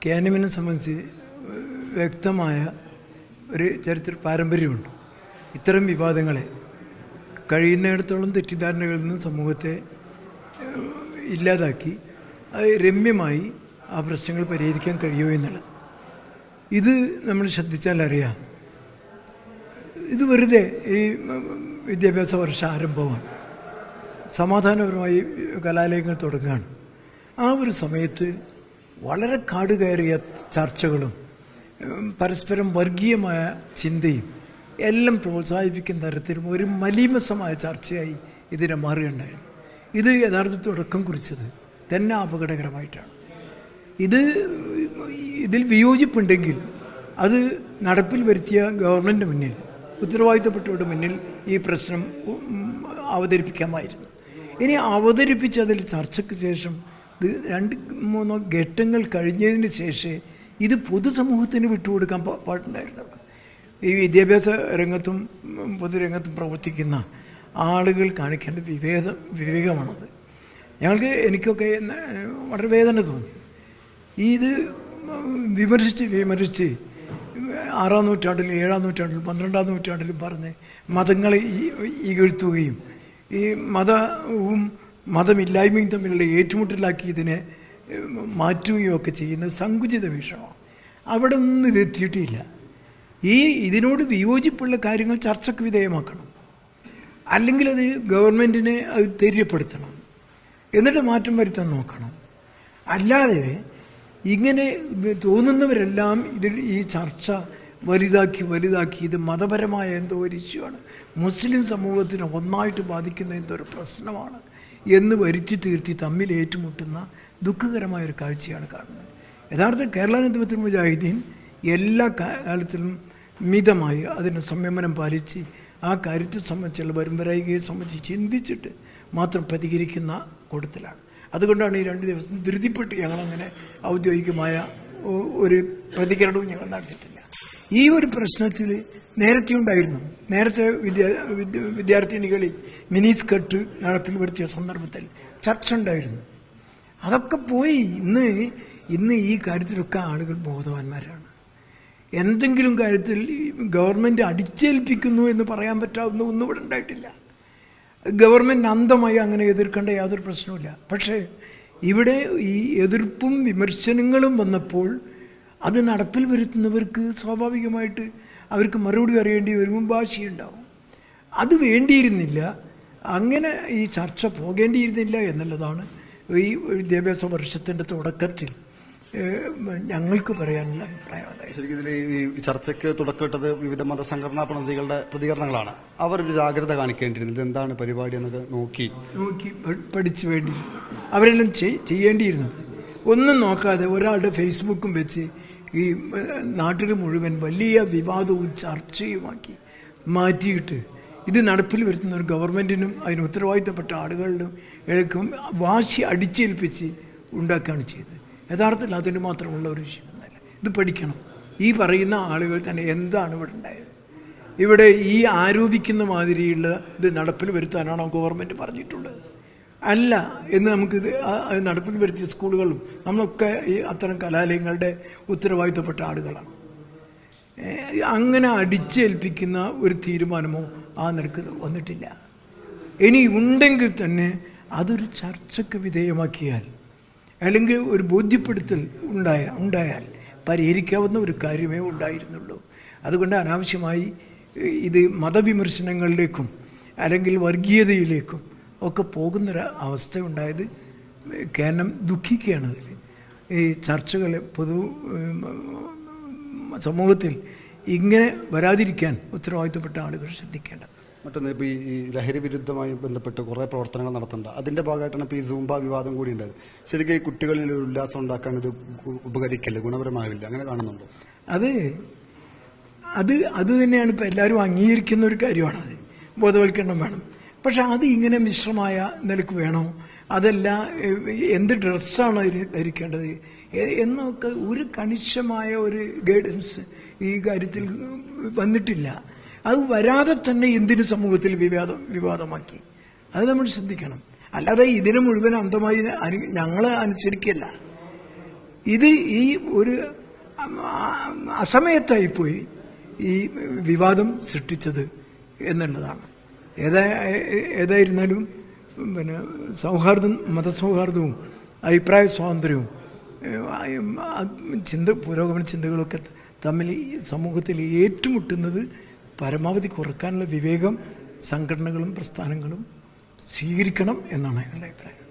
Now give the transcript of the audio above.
കാനമിനെ സംബന്ധിച്ച് വ്യക്തമായ ഒരു ചരിത്ര പാരമ്പര്യമുണ്ട്. ഇത്തരം വിവാദങ്ങളെ കഴിയുന്നിടത്തോളം തെറ്റിദ്ധാരണകളിൽ നിന്ന് സമൂഹത്തെ ഇല്ലാതാക്കി അത് രമ്യമായി ആ പ്രശ്നങ്ങൾ പരിഹരിക്കാൻ കഴിയുമോ എന്നുള്ളത്. ഇത് നമ്മൾ ശ്രദ്ധിച്ചാൽ അറിയാം, ഇത് വെറുതെ ഈ വിദ്യാഭ്യാസ വർഷ ആരംഭമാണ്, സമാധാനപരമായി കലാലയങ്ങൾ തുടങ്ങുകയാണ്. ആ ഒരു സമയത്ത് വളരെ കാട് കയറിയ ചർച്ചകളും പരസ്പരം വർഗീയമായ ചിന്തയും എല്ലാം പ്രോത്സാഹിപ്പിക്കുന്ന തരത്തിലും ഒരു മലീമസമായ ചർച്ചയായി ഇതിനെ മാറുകയുണ്ടായിരുന്നു. ഇത് യഥാർത്ഥത്തിൽ തുടക്കം കുറിച്ചത് തന്നെ അപകടകരമായിട്ടാണ്. ഇതിൽ വിയോജിപ്പുണ്ടെങ്കിൽ അത് നടപ്പിൽ വരുത്തിയ ഗവൺമെൻറ് മുന്നിൽ, ഉത്തരവാദിത്തപ്പെട്ടവരുടെ മുന്നിൽ ഈ പ്രശ്നം അവതരിപ്പിക്കാമായിരുന്നു. ഇനി അവതരിപ്പിച്ച് അതിൽ ചർച്ചയ്ക്ക് ശേഷം ഇത് 2-3 ഘട്ടങ്ങൾ കഴിഞ്ഞതിന് ശേഷമേ ഇത് പൊതുസമൂഹത്തിന് വിട്ടുകൊടുക്കാൻ പാടുണ്ടായിരുന്നുള്ളൂ. ഈ വിദ്യാഭ്യാസ രംഗത്തും പൊതുരംഗത്തും പ്രവർത്തിക്കുന്ന ആളുകൾ കാണിക്കേണ്ട വിവേകമാണത്. എനിക്കൊക്കെ വളരെ വേദന തോന്നി. ഇത് വിമർശിച്ച് 6-ാം നൂറ്റാണ്ടിലും 7-ാം നൂറ്റാണ്ടിലും 12-ാം നൂറ്റാണ്ടിലും പറഞ്ഞ് മതങ്ങളെ ഇകഴ്ത്തുകയും ഈ മതവും മതമില്ലായ്മയും തമ്മിലുള്ള ഏറ്റുമുട്ടലാക്കി ഇതിനെ മാറ്റുകയും ഒക്കെ ചെയ്യുന്നത് സങ്കുചിത വീക്ഷണമാണ്. അവിടെ ഒന്നും ഇതെത്തിയിട്ടില്ല. ഇതിനോട് വിയോജിപ്പുള്ള കാര്യങ്ങൾ ചർച്ചയ്ക്ക് വിധേയമാക്കണം, അല്ലെങ്കിൽ അത് ഗവൺമെൻറ്റിനെ അത് തെര്യപ്പെടുത്തണം, എന്നിട്ട് മാറ്റം വരുത്താൻ നോക്കണം. അല്ലാതെ ഇങ്ങനെ തോന്നുന്നവരെല്ലാം ഈ ചർച്ച വലുതാക്കി ഇത് മതപരമായ എന്തോ ഒരു ഇഷ്യൂ ആണ്, മുസ്ലിം സമൂഹത്തിനെ ഒന്നായിട്ട് ബാധിക്കുന്ന എന്തോ ഒരു പ്രശ്നമാണ് എന്ന് വരുത്തി തീർത്തി തമ്മിൽ ഏറ്റുമുട്ടുന്ന ദുഃഖകരമായൊരു കാഴ്ചയാണ് കാണുന്നത്. യഥാർത്ഥ കേരള നേതൃത്വത്തിൽ മുജാഹിദീൻ എല്ലാ കാലത്തിലും മിതമായി അതിന് സംയമനം പാലിച്ച് ആ കാര്യത്തെ സംബന്ധിച്ചുള്ള വരുംവരായികയെ സംബന്ധിച്ച് ചിന്തിച്ചിട്ട് മാത്രം പ്രതികരിക്കുന്ന കൂട്ടത്തിലാണ്. അതുകൊണ്ടാണ് ഈ 2 ദിവസം ധൃതിപ്പെട്ട് ഞങ്ങളങ്ങനെ ഔദ്യോഗികമായ ഒരു പ്രതികരണവും ഞങ്ങൾ നടത്തിയിട്ടില്ല. ഈ ഒരു പ്രശ്നത്തിൽ നേരത്തെ ഉണ്ടായിരുന്നു. നേരത്തെ വിദ്യാർത്ഥിനികളിൽ മിനി സ്കർട്ട് നടപ്പിൽ വരുത്തിയ സന്ദർഭത്തിൽ ചർച്ച ഉണ്ടായിരുന്നു. അതൊക്കെ പോയി. ഇന്ന് ഈ കാര്യത്തിലൊക്കെ ആളുകൾ ബോധവാന്മാരാണ്. എന്തെങ്കിലും കാര്യത്തിൽ ഗവൺമെൻറ് അടിച്ചേൽപ്പിക്കുന്നു എന്ന് പറയാൻ പറ്റാവുന്ന ഒന്നും ഇവിടെ ഉണ്ടായിട്ടില്ല. ഗവൺമെൻറ് അന്ധമായി അങ്ങനെ എതിർക്കേണ്ട യാതൊരു പ്രശ്നവുമില്ല. പക്ഷേ ഇവിടെ ഈ എതിർപ്പും വിമർശനങ്ങളും വന്നപ്പോൾ അത് നടപ്പിൽ വരുത്തുന്നവർക്ക് സ്വാഭാവികമായിട്ട് അവർക്ക് മറുപടി അറിയേണ്ടി വരുമ്പോൾ ഭാഷയുണ്ടാവും. അത് വേണ്ടിയിരുന്നില്ല, അങ്ങനെ ഈ ചർച്ച പോകേണ്ടിയിരുന്നില്ല എന്നുള്ളതാണ് ഈ വിദ്യാഭ്യാസ വർഷത്തിൻ്റെ തുടക്കത്തിൽ ഞങ്ങൾക്ക് പറയാനുള്ള അഭിപ്രായം. ശരിക്കും ഇതിൽ ഈ ചർച്ചയ്ക്ക് തുടക്കമിട്ടത് വിവിധ മതസംഘടനാ പ്രതിനിധികളുടെ പ്രതികരണങ്ങളാണ്. അവരൊരു ജാഗ്രത കാണിക്കേണ്ടിയിരുന്നത് എന്താണ് പരിപാടി എന്നൊക്കെ നോക്കി പഠിച്ചു വേണ്ടി അവരെല്ലാം ചെയ്യേണ്ടിയിരുന്നത്. ഒന്നും നോക്കാതെ ഒരാളുടെ ഫേസ്ബുക്കും വെച്ച് ഈ നാട്ടിൽ മുഴുവൻ വലിയ വിവാദവും ചർച്ചയുമാക്കി മാറ്റിയിട്ട് ഇത് നടപ്പിൽ വരുത്തുന്ന ഒരു ഗവൺമെൻറ്റിനും അതിന് ഉത്തരവാദിത്തപ്പെട്ട ആളുകളിലും വാശി അടിച്ചേൽപ്പിച്ച് ഉണ്ടാക്കുകയാണ് ചെയ്തത്. യഥാർത്ഥത്തിൽ അതിന് മാത്രമുള്ള ഒരു വിഷയമൊന്നുമല്ല. ഇത് പഠിക്കണം. ഈ പറയുന്ന ആളുകൾ തന്നെ എന്താണ് ഇവിടെ ഉണ്ടായത്, ഇവിടെ ഈ ആരോപിക്കുന്ന മാതിരിയുള്ള ഇത് നടപ്പിൽ വരുത്താനാണോ ഗവൺമെൻറ് പറഞ്ഞിട്ടുള്ളത്? അല്ല എന്ന് നമുക്കിത് നടപ്പിൽ വരുത്തിയ സ്കൂളുകളും നമ്മളൊക്കെ ഈ അത്തരം കലാലയങ്ങളുടെ ഉത്തരവാദിത്തപ്പെട്ട ആളുകളാണ്. അങ്ങനെ അടിച്ചേൽപ്പിക്കുന്ന ഒരു തീരുമാനമോ ആ നിലക്ക് വന്നിട്ടില്ല. ഇനി ഉണ്ടെങ്കിൽ തന്നെ അതൊരു ചർച്ചയ്ക്ക് വിധേയമാക്കിയാൽ അല്ലെങ്കിൽ ഒരു ബോധ്യപ്പെടുത്തൽ ഉണ്ടായാൽ പരിഹരിക്കാവുന്ന ഒരു കാര്യമേ ഉണ്ടായിരുന്നുള്ളൂ. അതുകൊണ്ട് അനാവശ്യമായി ഇത് മതവിമർശനങ്ങളിലേക്കും അല്ലെങ്കിൽ വർഗീയതയിലേക്കും ഒക്കെ പോകുന്നൊരു അവസ്ഥ ഉണ്ടായത് കേരളം ദുഃഖിക്കുകയാണ്. അതിൽ ഈ ചർച്ചകൾ സമൂഹത്തിൽ ഇങ്ങനെ വരാതിരിക്കാൻ ഉത്തരവാദിത്തപ്പെട്ട ആളുകൾ ശ്രദ്ധിക്കേണ്ടത്. മറ്റൊന്ന്, ഇപ്പോൾ ഈ ലഹരി വിരുദ്ധമായി ബന്ധപ്പെട്ട് കുറേ പ്രവർത്തനങ്ങൾ നടത്തുന്നുണ്ട്. അതിൻ്റെ ഭാഗമായിട്ടാണ് ഇപ്പോൾ ഈ സൂംബ വിവാദം കൂടി ഉണ്ടായത്. ശരിക്കും ഈ കുട്ടികളിൽ ഉല്ലാസം ഉണ്ടാക്കാൻ ഇത് ഉപകരിക്കില്ല, ഗുണപരമാവില്ല, അങ്ങനെ കാണുന്നുണ്ടോ? അത് തന്നെയാണ് ഇപ്പോൾ എല്ലാവരും അംഗീകരിക്കുന്ന ഒരു കാര്യമാണത്. ബോധവൽക്കരണം വേണം. പക്ഷെ അത് ഇങ്ങനെ മിശ്രമായ നിലക്ക് വേണോ, അതല്ല എന്ത് ഡ്രസ്സാണ് അതിന് ധരിക്കേണ്ടത് എന്നൊക്കെ ഒരു കണിശമായ ഒരു ഗൈഡൻസ് ഈ കാര്യത്തിൽ വന്നിട്ടില്ല. അത് വരാതെ തന്നെ എന്തിനു സമൂഹത്തിൽ വിവാദമാക്കി, അത് നമ്മൾ ശ്രദ്ധിക്കണം. അല്ലാതെ ഇതിനെ മുഴുവൻ അന്ധമായി ഞങ്ങൾ അനുസരിക്കില്ല. ഇത് ഈ ഒരു അസമയത്തായിപ്പോയി ഈ വിവാദം സൃഷ്ടിച്ചത് എന്നുള്ളതാണ്. ഏതായിരുന്നാലും പിന്നെ സൗഹാർദ്ദം, മതസൗഹാർദ്ദവും അഭിപ്രായ സ്വാതന്ത്ര്യവും പുരോഗമന ചിന്തകളൊക്കെ തമ്മിൽ സമൂഹത്തിൽ ഏറ്റുമുട്ടുന്നത് പരമാവധി കുറക്കാനുള്ള വിവേകം സംഘടനകളും പ്രസ്ഥാനങ്ങളും സ്വീകരിക്കണം എന്നാണ് എൻ്റെ അഭിപ്രായം.